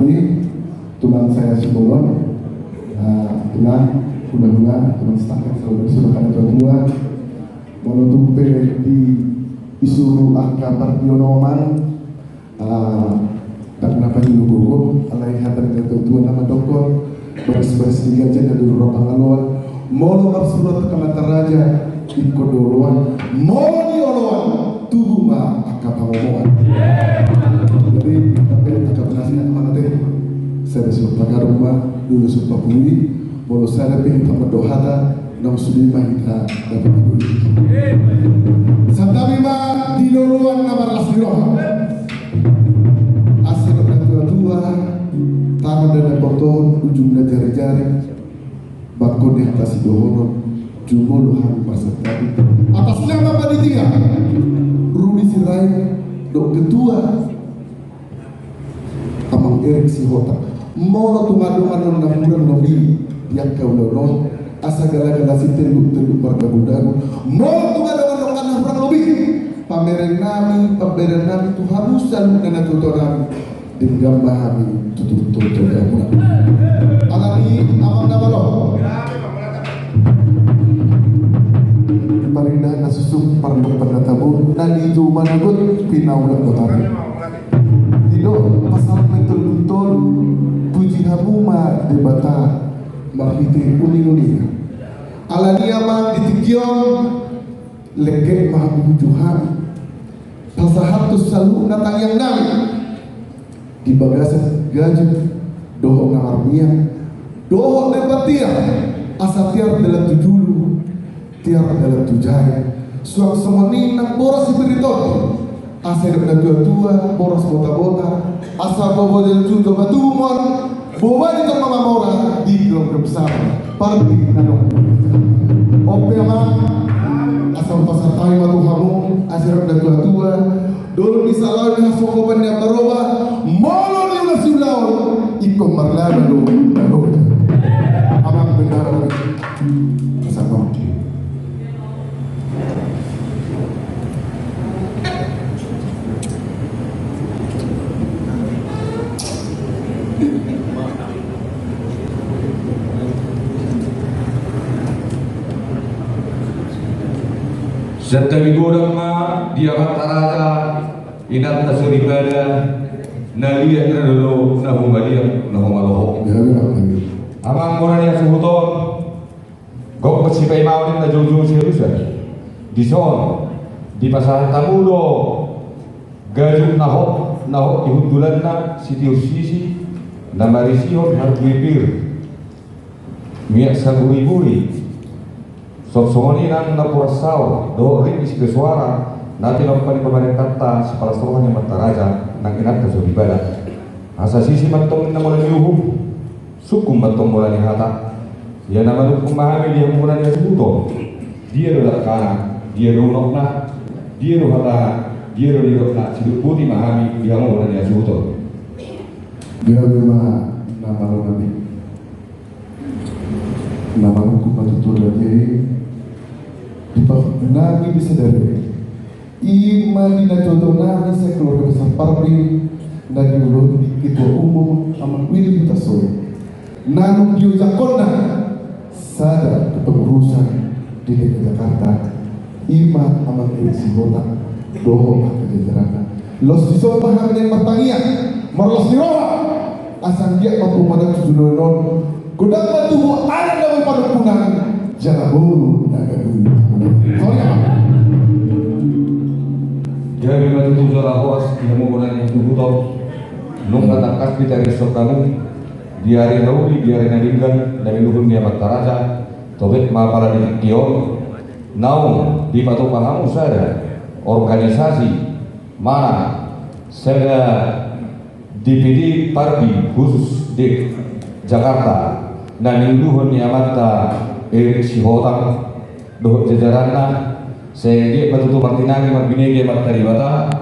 Pardi, teman saya Simbolon, teman teman staf yang selalu bersuruhkan tua menutupi di isu angka Pardionoman tak kenapa dulu gugur alai hadir dari tua nama dokter beres-beres digajen dari Eropa ngalon molo bersurat ke Mataraja ikut duluan molo dioloan tubuh ma angka pangomongan jadi tapi angka penasihat mana teh saya besok pakai rumah dulu sumpah bui bolo saya lebih tak berdohata nang sudima kita dapat dulu santabi ma di duluan nama rasliroh asal tua tangan dan botol ujungnya jari-jari bakon di atas dohono jumuluhan pasat tadi atas nama panitia Rudi Sirai dok ketua amang Erik Sihota mau tungadungan nang bulan nobi yang kau dono asa gala-gala si teluk berdagu-dagu mau tungadungan nang bulan nobi pameran nami itu harus selalu kena tutoran dengan bahami tutur-tutur yang alami amang nama lo parindah nasusuk parlok pernatabu nali itu managut pinaulah kotari tidak pasal betul-betul puji hamuma debata marhiti uni-uni alani amang ditikyon legek mahabu juhan pasahatus selalu natang yang nami di bagasan gaji dohok na armia dohok debatia asa tiar dalam tujulu tiar dalam tujaya suang semoni nak boros spiritual asa dalam tua-tua boros bota-bota asa bobo del tuto batumon boba di tengah mamora di grup bersama parti nanong ope amang asal pasar tayo matuhamu asa dalam tua-tua dulu misalnya dengan sokopan yang berubah molo di nasiulaw ikut marlana lo amang benar sama Setawi godang ma dia mataraja inat tasuribada nalia nalo nahumalia nahumaloho amang mona ya suhuton gok bersifai mawin na jojo seriusan di son di pasaran tamudo gajuk nahok dihudulan na sitius sisi na marisihon harguipir miak saguri-guri sok-sokoni nang napurasau do ring isi suara nanti lakukan pembayaran kata sepala seruannya mataraja nang inat kaso ibadah asa sisi matong na mulai yuhum sukum matong mulai hata ya nama duk memahami dia mulai sebuto dia do lakana dia do nokna dia do hata dia do dirokna siduk putih memahami dia mulai sebuto dia memang nama lo nanti nama lo kupatutur lagi Nabi bisa dari iman di najodoh Nabi saya keluarga besar Pardi dan dulu ketua umum aman Willy Tasoy nanung dio jakona sada kepengurusan di DKI Jakarta iman aman Erik Sihota doho kejajaran los disopa hamil pertanian marlos diroha asal dia mampu pada tujuan gudang batu ada dalam padukunan jangan buru naga dulu jadi memang itu suara hoas yang menggunakan tubuh tau nung katakas di dari sok kamu di hari Rawi di hari Nadinggan dari luhur dia Mataraja tobet mapala di Kion naung di patu pahamu saya organisasi mana saya DPD Pardi khusus di Jakarta dan luhur dia Mata Erik Sihota doh jajaranna sehingga batu martinagi marbinege martaribata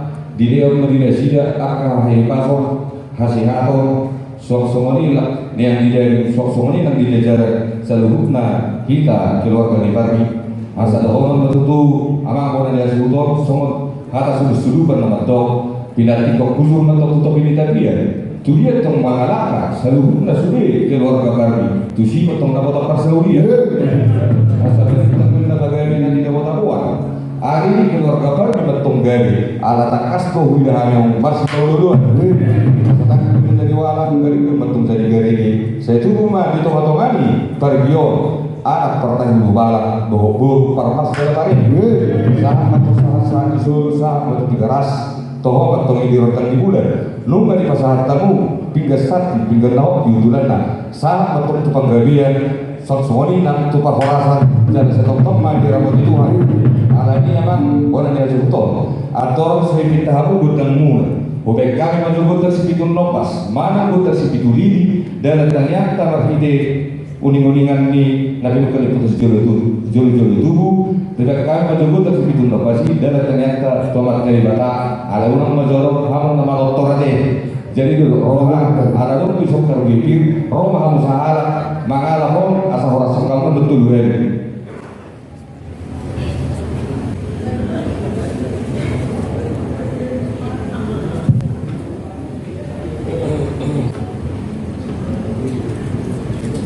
dia medina sida akal hai paso hasihato sok-sokoni lah yang di sok-sokoni nang di jajaran seluruhna kita keluarga di Pardi asa dohon betutu amang kona dia sudo songot hata sudu-sudu bernama dok pinati kok kuzur mentok-mentok ini tadi ya tu dia tong mangalaka seluruhnya sudah keluarga kami tu si tong dapat apa seluruhnya asalnya kita bagaimana nanti dapat apa hari ini keluarga kami betong gari ala takas kau sudah yang masih tahu dulu setelah kita jadi walang gari betong jadi gari ini saya tunggu mah di tong-tong ini pergion anak pertanyaan balak bohong parmas dari hari ini sangat sangat isul sangat tigaras toh betong ini rotan di bulan nunggu di pasar tamu pinggas sati pinggas naok di udulana saat betong tu panggabian saksoni nang tu pahorasan jadi setong-tong mandi rambut itu hari ala ini emang orang yang juto atau saya minta aku gudang mula bobek kami maju gudang sepitun nopas mana gudang sepitun lidi dan ternyata marhide uning-uningan ni nabi bukan putus jolo tubuh tidak kami maju gudang sepitun nopas dan ternyata tomat dari bata ala unang majorong hamon nama lotor ade jadi dulu roha ada dulu bisa terbipir roha kamu sahala mengalah hong asal orang sangkamu betul hari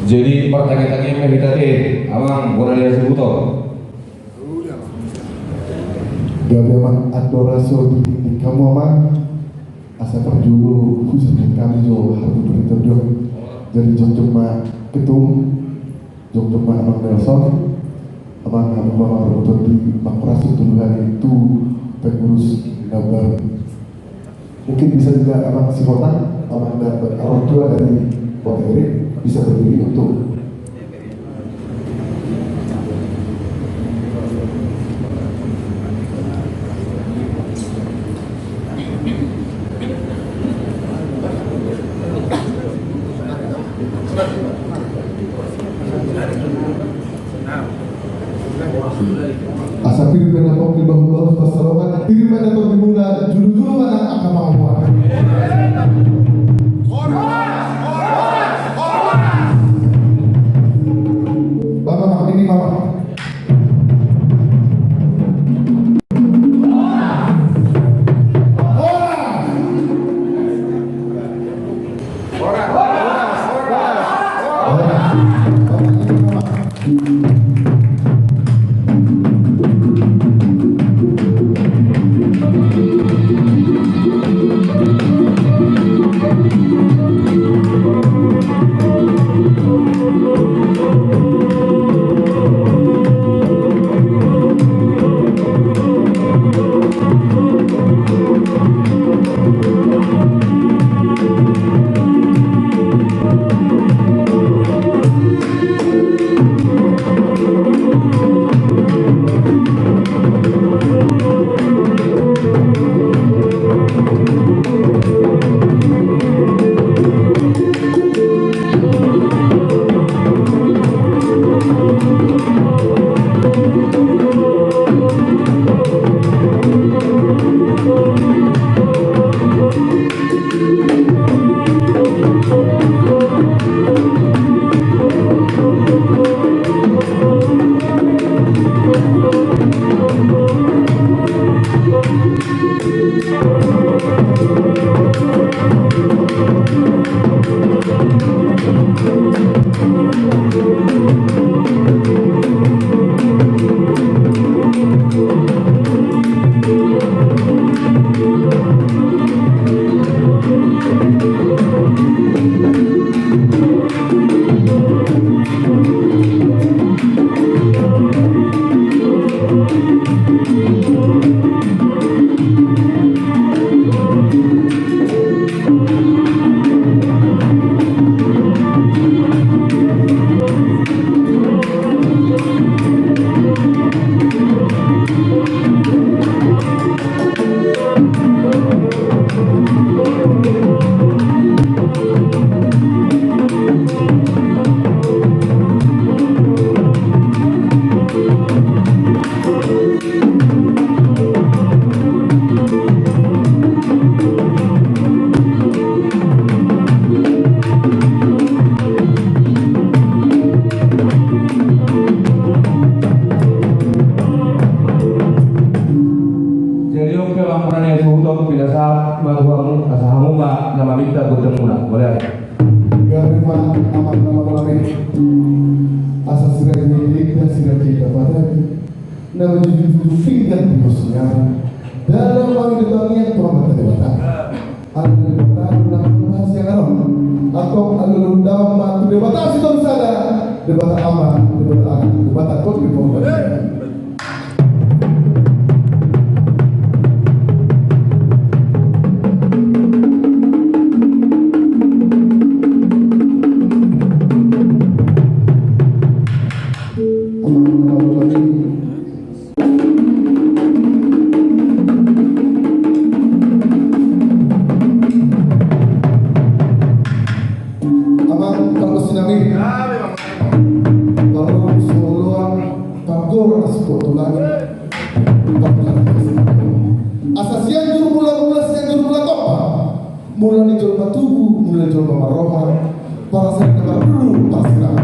jadi pertanyaan-tanyaan kita deh, abang boleh lihat sebutan. Gak memang adorasi di kamu ama asa perjulu khususnya kami jo harus berinterview jadi cuma ketum cuma abang Nelson abang betul di Makurasi hari itu pengurus gambar mungkin bisa juga abang Sihota abang orang tua dari Bogor bisa berdiri untuk asa pilih pada pom di bahu-bahu pasarongan pilih pada pom di bunga juru-juru anak akamawa Bapak ini Bapak kasih kita padanya, na menjunjung tinggi di bosnya dalam panggilan yang Tuhan debata. Anu debata dalam bahasa yang alam atau anu dalam batu debata situ sana debata aman, debata kau di bawah. Asasian juru mula siang juru mula topa mula ni juru tubuh mula juru maroha para saya dulu pasrah.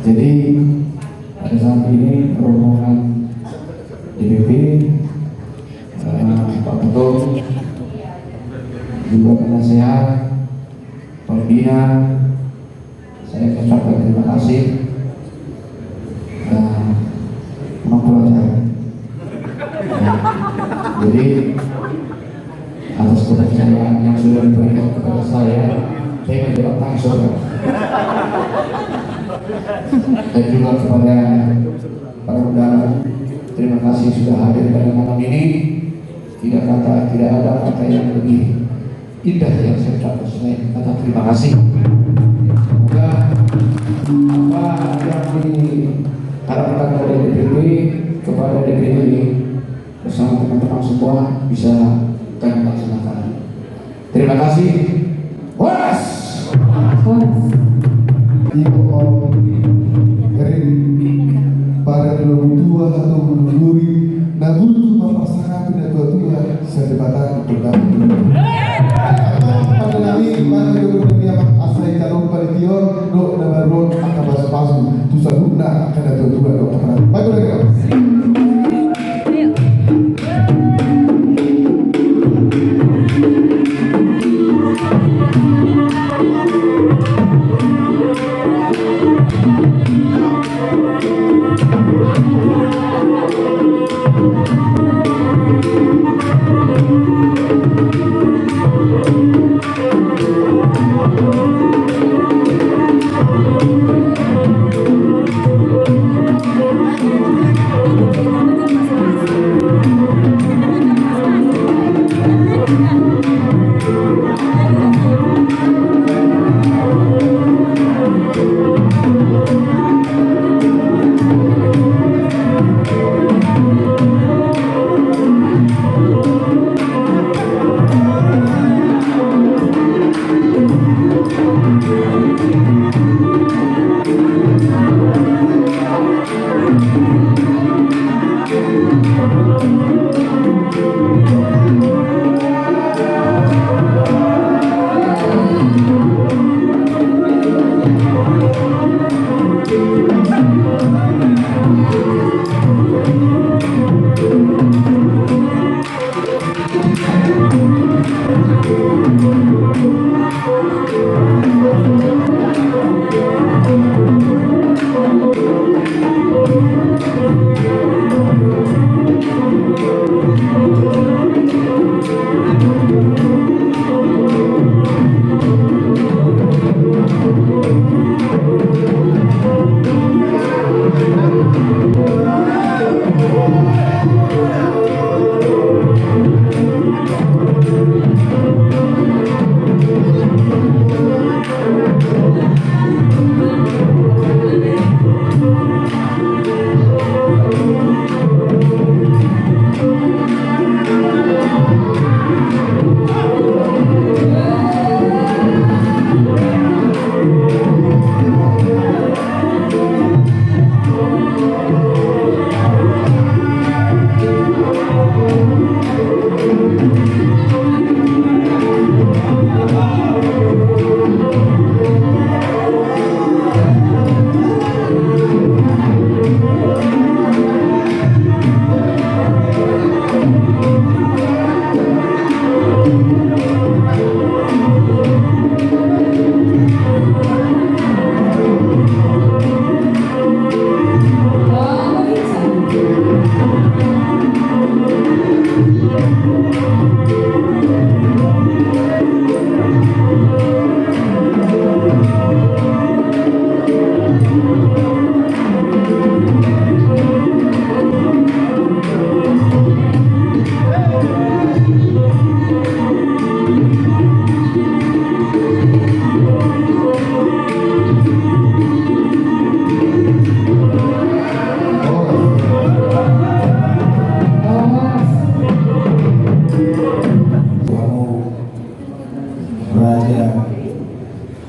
Jadi pada saat ini rombongan DPP, Pak Ketua, juga penasehat, pembina, saya ucapkan terima kasih mempelajari. Jadi atas kepercayaan yang sudah diberikan kepada saya menjawab langsung. Dan juga kepada para undangan, terima kasih sudah hadir pada malam ini. Tidak ada kata yang lebih indah yang saya ucapkan selain kata terima kasih. Semoga apa yang diharapkan oleh DPP kepada DPD bersama teman-teman semua bisa kami laksanakan. Terima kasih. Waras. Ibu om para dua atau menururi namun itu pasangan tidak tua saya debatan berdamping pada nami mana yang asal calon panitia do nabaron akan bahasa palsu tu sabuna akan ada dua dokter baik lagi.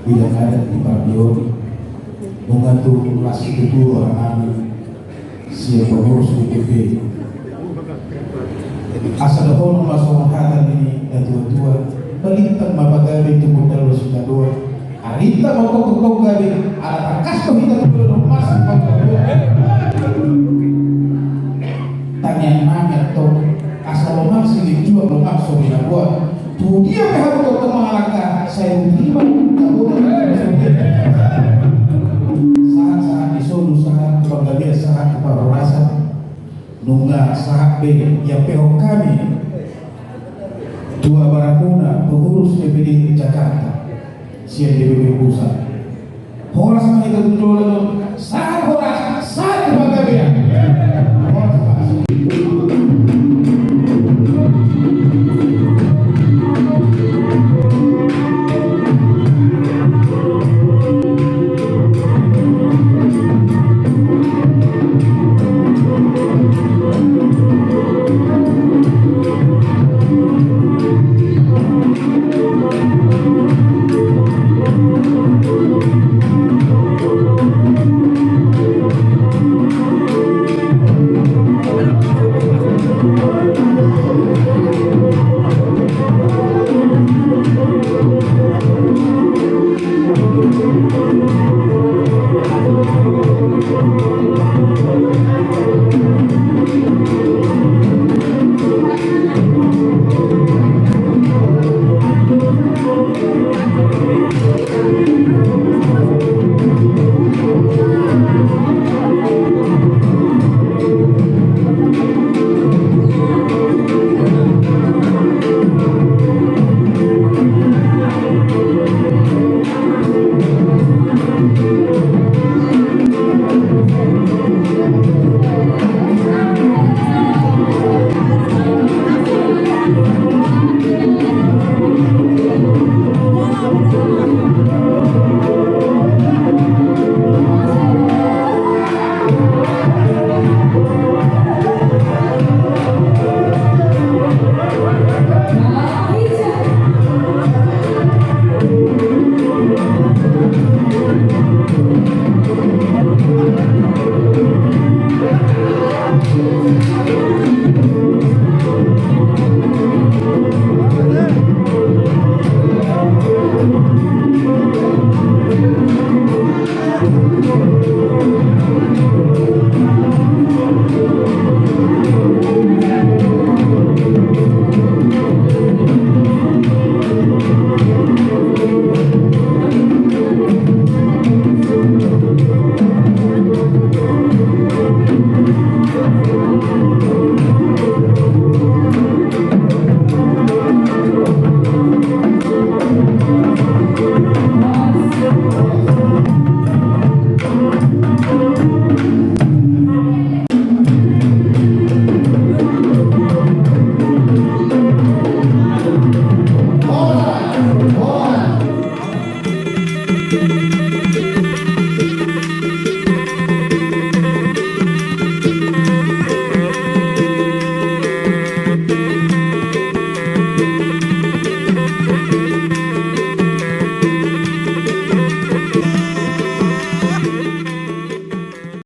Bila ada di pavilion mengatur masih kedua orang siapa pengurus DPP asal dahulu masuk angkatan ini dan tua-tua pelintang mapagabi itu modal sudah dua arita mau kok gabi ada takas kok kita belum masuk tanya nanya tuh asal masih dijual belum masuk di gua tuh dia harus tetap mengalahkan saya terima saat disuruh saat penggabian saat keparorasa nunggak saat B yang PO kami dua barakuna pengurus DPD Jakarta siap DPD pusat horas sama kita tujuan saat horas saat penggabian